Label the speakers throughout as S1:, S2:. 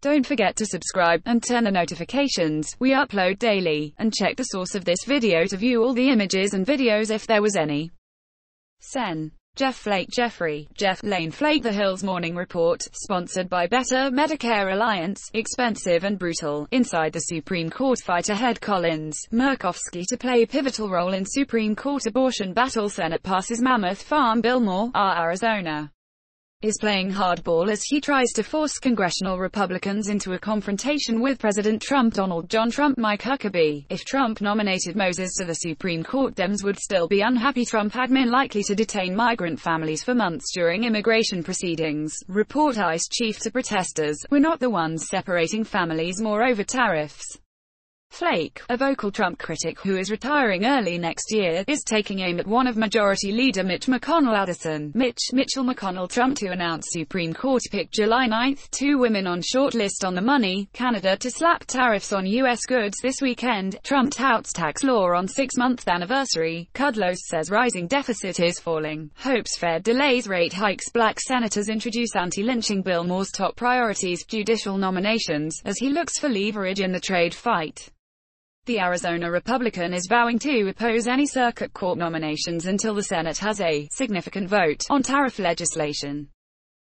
S1: Don't forget to subscribe, and turn on notifications. We upload daily. And check the source of this video to view all the images and videos if there was any. Sen. Jeff Flake Jeffrey, Jeff Lane Flake. The Hill's Morning Report, sponsored by Better Medicare Alliance. Expensive and brutal. Inside the Supreme Court fight ahead. Collins, Murkowski to play pivotal role in Supreme Court abortion battle. Senate passes mammoth farm bill. More. Arizona is playing hardball as he tries to force congressional Republicans into a confrontation with President Trump. Donald John Trump. Mike Huckabee. If Trump nominated Moses to the Supreme Court, Dems would still be unhappy. Trump admin likely to detain migrant families for months during immigration proceedings. Report ICE chief to protesters, "We're not the ones separating families more over tariffs." Flake, a vocal Trump critic who is retiring early next year, is taking aim at one of Majority Leader Mitch McConnell. Addison, Mitchell McConnell. Trump to announce Supreme Court pick July 9. Two women on short list. On the money. Canada to slap tariffs on U.S. goods this weekend. Trump touts tax law on 6-month anniversary. Kudlow says rising deficit is falling. Hopes Fed delays rate hikes. Black senators introduce anti-lynching bill. Moore's top priorities, judicial nominations, as he looks for leverage in the trade fight. The Arizona Republican is vowing to oppose any circuit court nominations until the Senate has a significant vote on tariff legislation.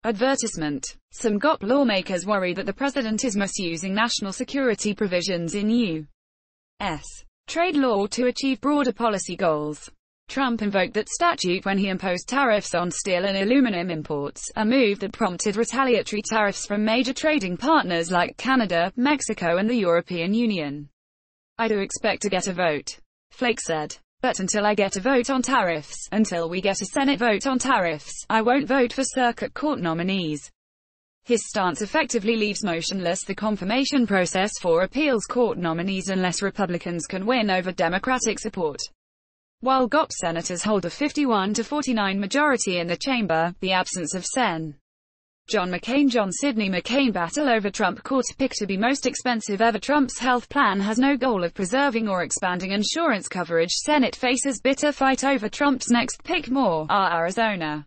S1: Advertisement. Some GOP lawmakers worry that the president is misusing national security provisions in U.S. trade law to achieve broader policy goals. Trump invoked that statute when he imposed tariffs on steel and aluminum imports, a move that prompted retaliatory tariffs from major trading partners like Canada, Mexico and the European Union. "I do expect to get a vote," Flake said. "But until I get a vote on tariffs, until we get a Senate vote on tariffs, I won't vote for circuit court nominees." His stance effectively leaves motionless the confirmation process for appeals court nominees unless Republicans can win over Democratic support. While GOP senators hold a 51-49 majority in the chamber, the absence of Sen. John Sidney McCain battle over Trump court pick to be most expensive ever. Trump's health plan has no goal of preserving or expanding insurance coverage. Senate faces bitter fight over Trump's next pick. More. Arizona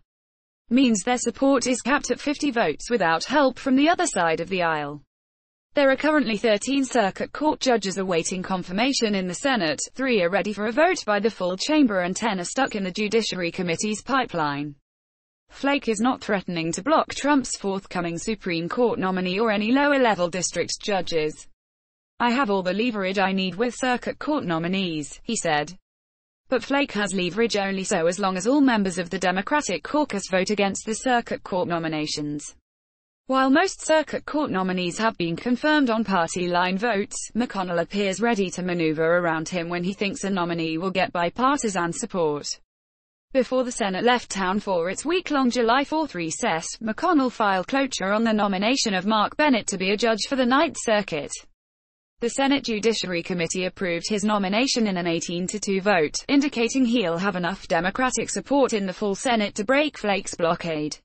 S1: means their support is capped at 50 votes without help from the other side of the aisle. There are currently 13 circuit court judges awaiting confirmation in the Senate, 3 are ready for a vote by the full chamber and 10 are stuck in the Judiciary Committee's pipeline. Flake is not threatening to block Trump's forthcoming Supreme Court nominee or any lower-level district judges. "I have all the leverage I need with circuit court nominees," he said. But Flake has leverage only so as long as all members of the Democratic caucus vote against the circuit court nominations. While most circuit court nominees have been confirmed on party-line votes, McConnell appears ready to maneuver around him when he thinks a nominee will get bipartisan support. Before the Senate left town for its week-long July 4 recess, McConnell filed cloture on the nomination of Mark Bennett to be a judge for the Ninth Circuit. The Senate Judiciary Committee approved his nomination in an 18-2 vote, indicating he'll have enough Democratic support in the full Senate to break Flake's blockade.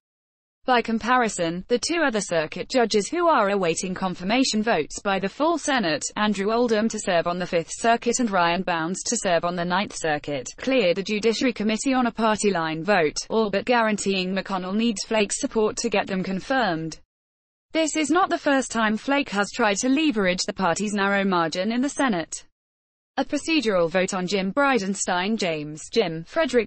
S1: By comparison, the 2 other circuit judges who are awaiting confirmation votes by the full Senate, Andrew Oldham to serve on the 5th Circuit and Ryan Bounds to serve on the 9th Circuit, cleared the Judiciary Committee on a party-line vote, all but guaranteeing McConnell needs Flake's support to get them confirmed. This is not the first time Flake has tried to leverage the party's narrow margin in the Senate. A procedural vote on Jim Frederick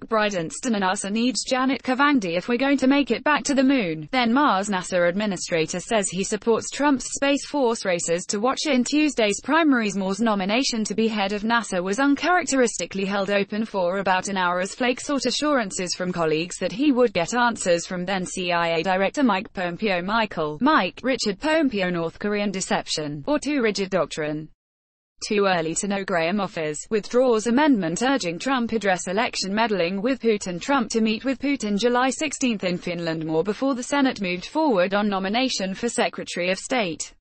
S1: Bridenstine and NASA needs Janet Kavangdi if we're going to make it back to the moon. Then Mars NASA administrator says he supports Trump's Space Force races to watch in Tuesday's primaries. Moore's nomination to be head of NASA was uncharacteristically held open for about an hour as Flake sought assurances from colleagues that he would get answers from then CIA Director Mike Pompeo. Richard Pompeo. North Korean deception, or too rigid doctrine. Too early to know. Graham offers, withdraws amendment urging Trump address election meddling with Putin. Trump to meet with Putin July 16 in Finland. More before the Senate moved forward on nomination for Secretary of State.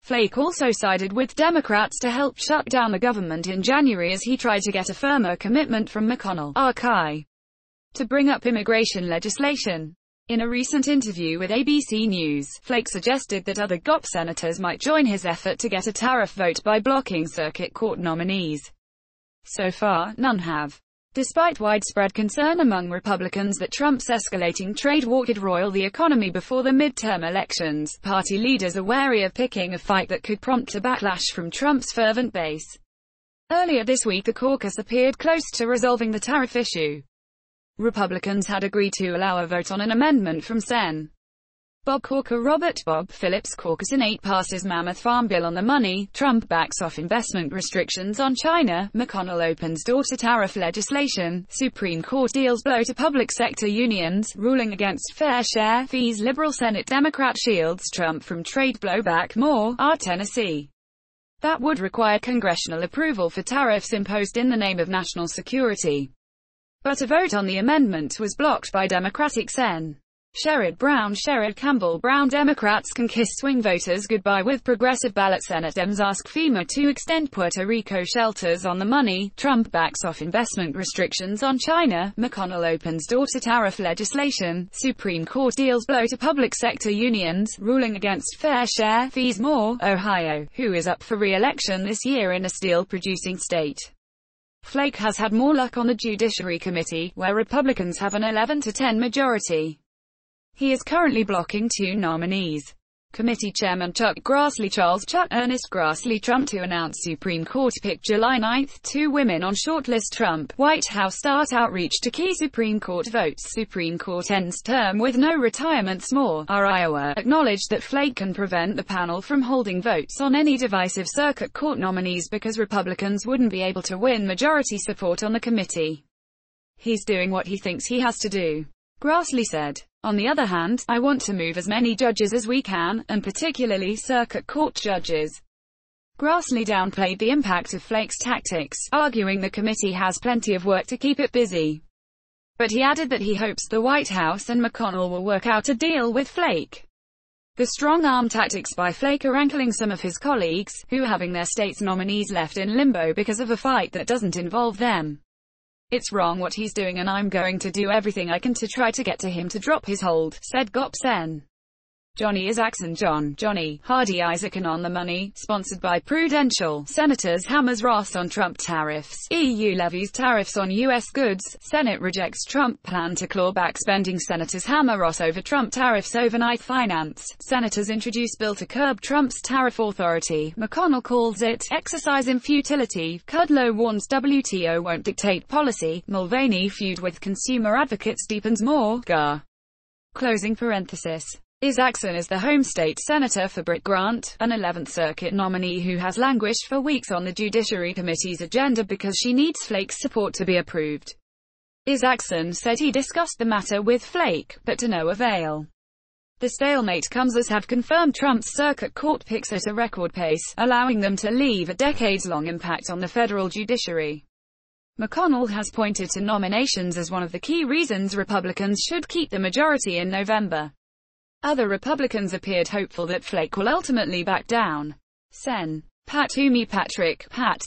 S1: Flake also sided with Democrats to help shut down the government in January as he tried to get a firmer commitment from McConnell to bring up immigration legislation. In a recent interview with ABC News, Flake suggested that other GOP senators might join his effort to get a tariff vote by blocking circuit court nominees. So far, none have. Despite widespread concern among Republicans that Trump's escalating trade war could roil the economy before the midterm elections, party leaders are wary of picking a fight that could prompt a backlash from Trump's fervent base. Earlier this week the caucus appeared close to resolving the tariff issue. Republicans had agreed to allow a vote on an amendment from Sen. Bob Corker. Robert Bob Phillips' caucus in 8 passes mammoth farm bill on the money. Trump backs off investment restrictions on China. McConnell opens door to tariff legislation. Supreme Court deals blow to public sector unions, ruling against fair share fees. Liberal Senate Democrat shields Trump from trade blowback. More. Tennessee. That would require congressional approval for tariffs imposed in the name of national security. But a vote on the amendment was blocked by Democratic Sen. Sherrod Brown. Sherrod Campbell Brown. Democrats can kiss swing voters goodbye with progressive ballot. Senate Dems ask FEMA to extend Puerto Rico shelters on the money. Trump backs off investment restrictions on China. McConnell opens door to tariff legislation. Supreme Court deals blow to public sector unions, ruling against fair share fees. More. Ohio, who is up for re-election this year in a steel-producing state. Flake has had more luck on the Judiciary Committee, where Republicans have an 11-10 majority. He is currently blocking 2 nominees. Committee Chairman Chuck Grassley. Charles Chuck Ernest Grassley. Trump to announce Supreme Court pick July 9. 2 women on shortlist. Trump. White House start outreach to key Supreme Court votes. Supreme Court ends term with no retirements. More. Iowa acknowledged that Flake can prevent the panel from holding votes on any divisive circuit court nominees because Republicans wouldn't be able to win majority support on the committee. He's doing what he thinks he has to do, Grassley said. On the other hand, I want to move as many judges as we can, and particularly circuit court judges. Grassley downplayed the impact of Flake's tactics, arguing the committee has plenty of work to keep it busy. But he added that he hopes the White House and McConnell will work out a deal with Flake. The strong-arm tactics by Flake are rankling some of his colleagues, who are having their state's nominees left in limbo because of a fight that doesn't involve them. It's wrong what he's doing and I'm going to do everything I can to try to get to him to drop his hold, said Gop Sen. Johnny Isakson. Johnny Hardy Isakson on the money, sponsored by Prudential. Senators hammers Ross on Trump tariffs. EU levies tariffs on U.S. goods. Senate rejects Trump plan to claw back spending. Senators hammer Ross over Trump tariffs. Overnight finance. Senators introduce bill to curb Trump's tariff authority. McConnell calls it exercise in futility. Kudlow warns WTO won't dictate policy. Mulvaney feud with consumer advocates deepens. More. Gar. Closing parenthesis. Isakson is the home state senator for Britt Grant, an 11th Circuit nominee who has languished for weeks on the Judiciary Committee's agenda because she needs Flake's support to be approved. Isakson said he discussed the matter with Flake, but to no avail. The stalemate comes as have confirmed Trump's circuit court picks at a record pace, allowing them to leave a decades-long impact on the federal judiciary. McConnell has pointed to nominations as one of the key reasons Republicans should keep the majority in November. Other Republicans appeared hopeful that Flake will ultimately back down. Sen. Pat Toomey. Pat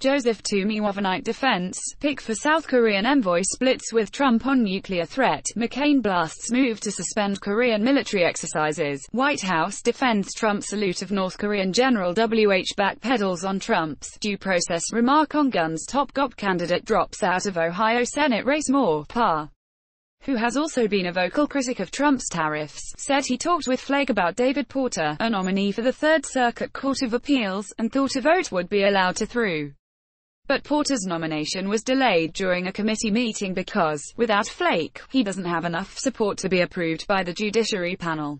S1: Joseph Toomey. Overnight defense pick for South Korean envoy splits with Trump on nuclear threat. McCain blasts move to suspend Korean military exercises. White House defends Trump salute of North Korean General WH backpedals on Trump's due process remark on guns. Top GOP candidate drops out of Ohio Senate race. More. Parr, who has also been a vocal critic of Trump's tariffs, said he talked with Flake about David Porter, a nominee for the Third Circuit Court of Appeals, and thought a vote would be allowed to through. But Porter's nomination was delayed during a committee meeting because, without Flake, he doesn't have enough support to be approved by the Judiciary panel.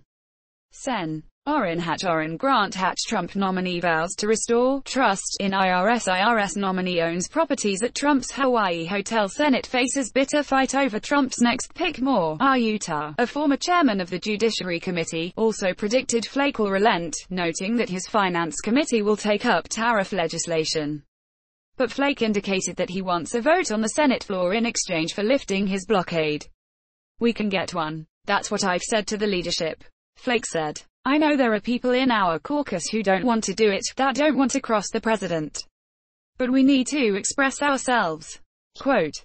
S1: Sen. Orrin Grant Hatch. Trump nominee vows to restore trust in IRS. IRS nominee owns properties at Trump's Hawaii hotel. Senate faces bitter fight over Trump's next pick. More. Utah, a former chairman of the Judiciary Committee, also predicted Flake will relent, noting that his Finance Committee will take up tariff legislation. But Flake indicated that he wants a vote on the Senate floor in exchange for lifting his blockade. We can get one. That's what I've said to the leadership, Flake said. I know there are people in our caucus who don't want to do it, that don't want to cross the president. But we need to express ourselves. Quote,